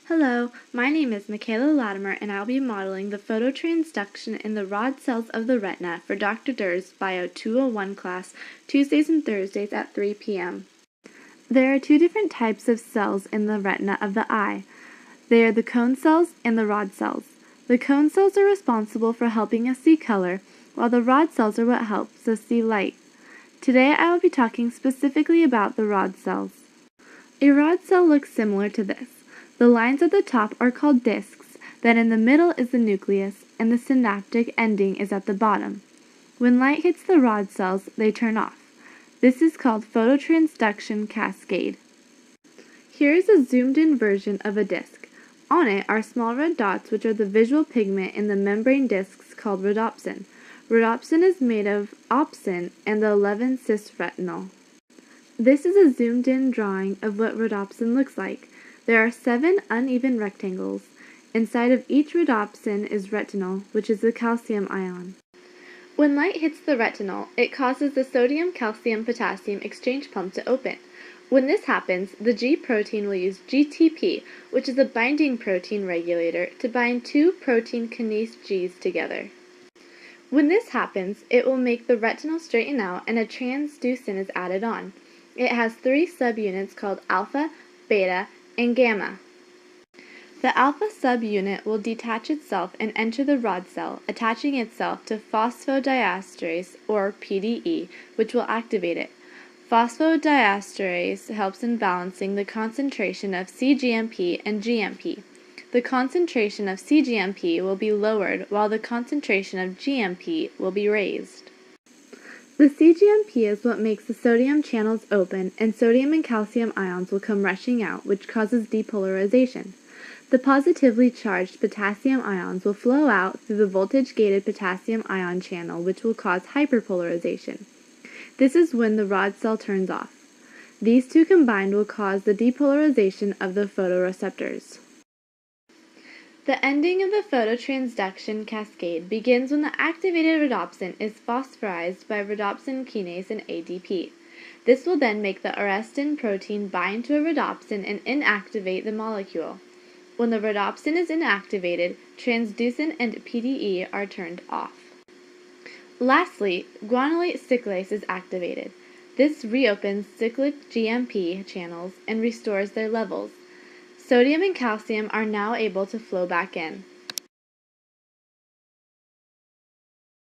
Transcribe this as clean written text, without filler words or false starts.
Hello, my name is Michaela Latimer and I'll be modeling the phototransduction in the rod cells of the retina for Dr. Durr's Bio 201 class, Tuesdays and Thursdays at 3 p.m. There are two different types of cells in the retina of the eye. They are the cone cells and the rod cells. The cone cells are responsible for helping us see color, while the rod cells are what helps us see light. Today I will be talking specifically about the rod cells. A rod cell looks similar to this. The lines at the top are called discs, then in the middle is the nucleus, and the synaptic ending is at the bottom. When light hits the rod cells, they turn off. This is called phototransduction cascade. Here is a zoomed-in version of a disc. On it are small red dots, which are the visual pigment in the membrane discs called rhodopsin. Rhodopsin is made of opsin and the 11-cis retinol. This is a zoomed-in drawing of what rhodopsin looks like. There are 7 uneven rectangles. Inside of each rhodopsin is retinol, which is the calcium ion. When light hits the retinol, it causes the sodium-calcium-potassium exchange pump to open. When this happens, the G protein will use GTP, which is a binding protein regulator, to bind two protein kinase Gs together. When this happens, it will make the retinol straighten out and a transducin is added on. It has 3 subunits called alpha, beta, and gamma. The alpha subunit will detach itself and enter the rod cell, attaching itself to phosphodiesterase, or PDE, which will activate it. Phosphodiesterase helps in balancing the concentration of cGMP and GMP. The concentration of cGMP will be lowered while the concentration of GMP will be raised. The cGMP is what makes the sodium channels open, and sodium and calcium ions will come rushing out, which causes depolarization. The positively charged potassium ions will flow out through the voltage-gated potassium ion channel, which will cause hyperpolarization. This is when the rod cell turns off. These two combined will cause the depolarization of the photoreceptors. The ending of the phototransduction cascade begins when the activated rhodopsin is phosphorized by rhodopsin kinase and ADP. This will then make the arrestin protein bind to a rhodopsin and inactivate the molecule. When the rhodopsin is inactivated, transducin and PDE are turned off. Lastly, guanylate cyclase is activated. This reopens cyclic GMP channels and restores their levels. Sodium and calcium are now able to flow back in.